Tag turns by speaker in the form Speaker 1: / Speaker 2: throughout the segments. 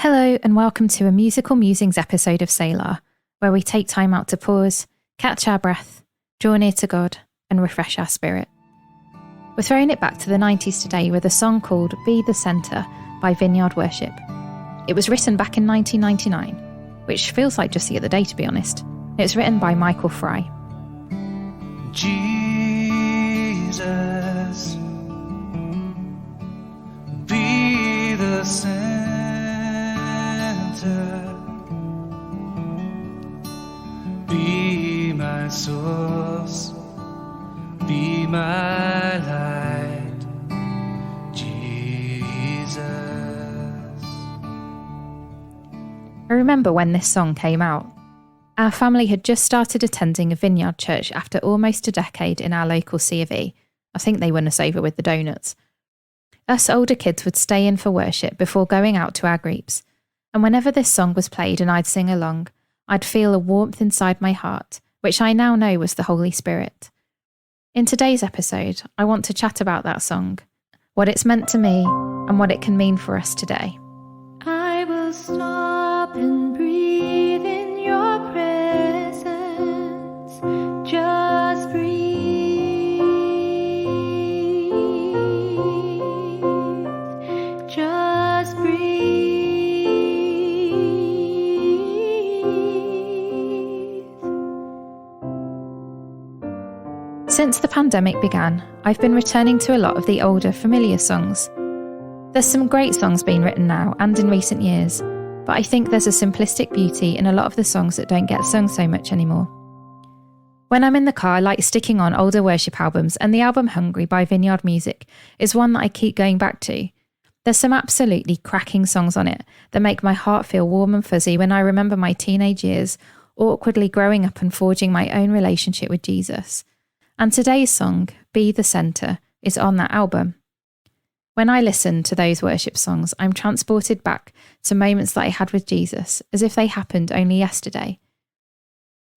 Speaker 1: Hello and welcome to a musical Musings episode of Selah, where we take time out to pause, catch our breath, draw near to God and refresh our spirit. We're throwing it back to the 90s today with a song called Be the Centre by Vineyard Worship. It was written back in 1999, which feels like just the other day to be honest. It's written by Frye.
Speaker 2: Jesus, be the center, be my source, be my light, Jesus.
Speaker 1: I remember when this song came out. Our family had just started attending a Vineyard church after almost a decade in our local C of E. I think they won us over with the donuts. Us older kids would stay in for worship before going out to our groups, and whenever this song was played and I'd sing along, I'd feel a warmth inside my heart, which I now know was the Holy Spirit. In today's episode, I want to chat about that song, what it's meant to me, and what it can mean for us today.
Speaker 3: I will stop and breathe in your presence. Just breathe. Just breathe.
Speaker 1: Since the pandemic began, I've been returning to a lot of the older, familiar songs. There's some great songs being written now and in recent years, but I think there's a simplistic beauty in a lot of the songs that don't get sung so much anymore. When I'm in the car, I like sticking on older worship albums, and the album Hungry by Vineyard Music is one that I keep going back to. There's some absolutely cracking songs on it that make my heart feel warm and fuzzy when I remember my teenage years, awkwardly growing up and forging my own relationship with Jesus. And today's song, Be the Centre, is on that album. When I listen to those worship songs, I'm transported back to moments that I had with Jesus, as if they happened only yesterday.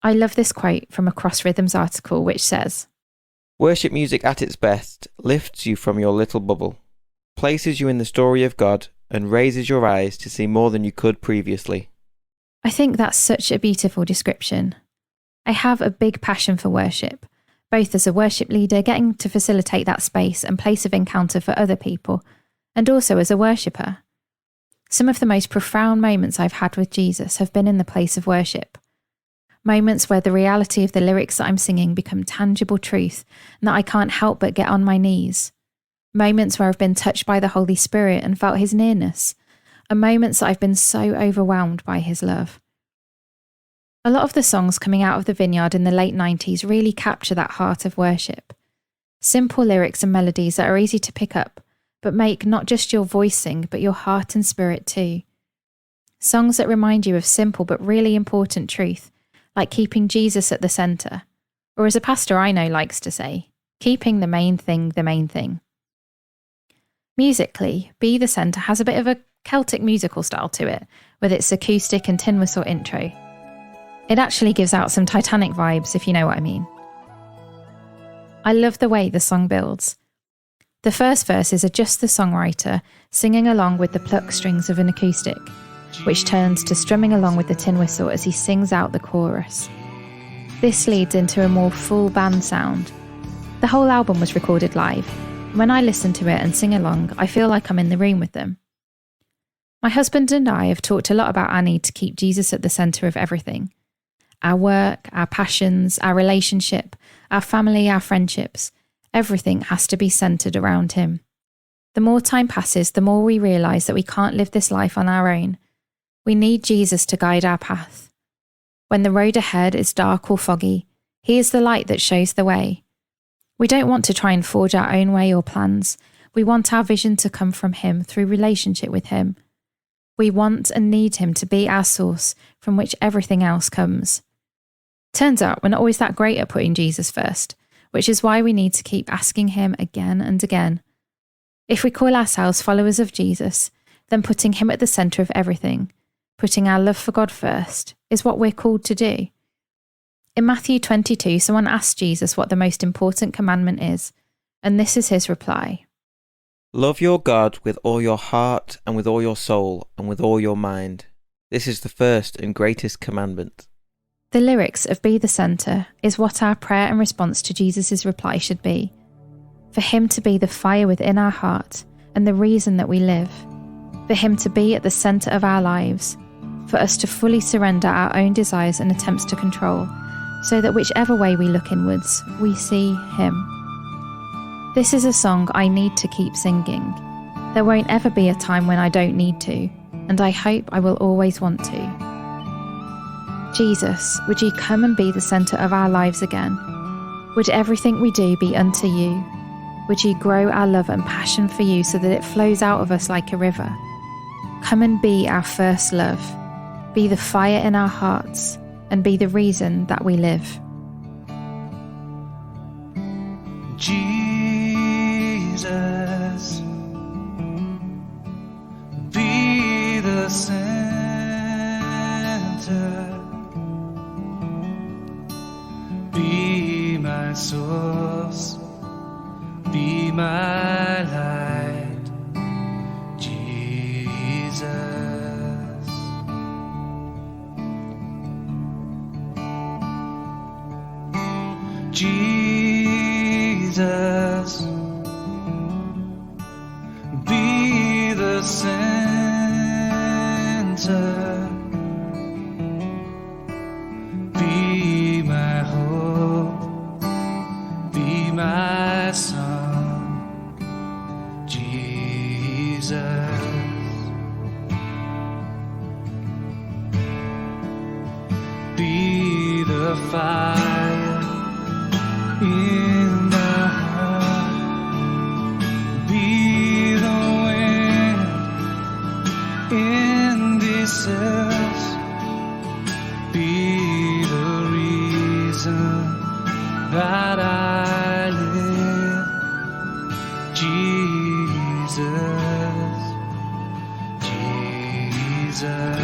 Speaker 1: I love this quote from a Cross Rhythms article which says,
Speaker 4: "Worship music at its best lifts you from your little bubble, places you in the story of God, and raises your eyes to see more than you could previously."
Speaker 1: I think that's such a beautiful description. I have a big passion for worship, both as a worship leader, getting to facilitate that space and place of encounter for other people, and also as a worshipper. Some of the most profound moments I've had with Jesus have been in the place of worship. Moments where the reality of the lyrics that I'm singing become tangible truth and that I can't help but get on my knees. Moments where I've been touched by the Holy Spirit and felt his nearness, and moments that I've been so overwhelmed by his love. A lot of the songs coming out of the Vineyard in the late 90s really capture that heart of worship. Simple lyrics and melodies that are easy to pick up, but make not just your voice sing, but your heart and spirit too. Songs that remind you of simple but really important truth, like keeping Jesus at the centre, or as a pastor I know likes to say, keeping the main thing the main thing. Musically, Be the Centre has a bit of a Celtic musical style to it, with its acoustic and tin whistle intro. It actually gives out some Titanic vibes, if you know what I mean. I love the way the song builds. The first verses are just the songwriter singing along with the plucked strings of an acoustic, which turns to strumming along with the tin whistle as he sings out the chorus. This leads into a more full band sound. The whole album was recorded live. When I listen to it and sing along, I feel like I'm in the room with them. My husband and I have talked a lot about our need to keep Jesus at the centre of everything. Our work, our passions, our relationship, our family, our friendships, everything has to be centred around him. The more time passes, the more we realise that we can't live this life on our own. We need Jesus to guide our path. When the road ahead is dark or foggy, he is the light that shows the way. We don't want to try and forge our own way or plans. We want our vision to come from him through relationship with him. We want and need him to be our source from which everything else comes. Turns out we're not always that great at putting Jesus first, which is why we need to keep asking him again and again. If we call ourselves followers of Jesus, then putting him at the centre of everything, putting our love for God first, is what we're called to do. In Matthew 22, someone asked Jesus what the most important commandment is, and this is his reply.
Speaker 4: Love your God with all your heart and with all your soul and with all your mind. This is the first and greatest commandment.
Speaker 1: The lyrics of Be the Centre is what our prayer and response to Jesus' reply should be. For him to be the fire within our heart and the reason that we live. For him to be at the centre of our lives. For us to fully surrender our own desires and attempts to control, so that whichever way we look inwards, we see him. This is a song I need to keep singing. There won't ever be a time when I don't need to, and I hope I will always want to. Jesus, would you come and be the centre of our lives again? Would everything we do be unto you? Would you grow our love and passion for you so that it flows out of us like a river? Come and be our first love. Be the fire in our hearts, and be the reason that we live.
Speaker 2: Jesus, be the center, be my source, be my light, Jesus. Jesus, be the center, be my hope, be my song, Jesus. Be the fire in my heart, be the wind in these sails, be the reason that I live, Jesus, Jesus.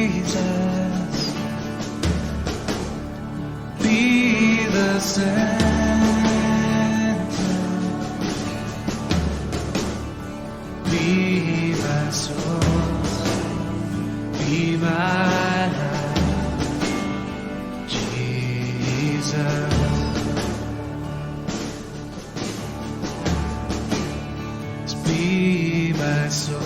Speaker 2: Jesus, center, be my source, be my life, Jesus. Be my soul.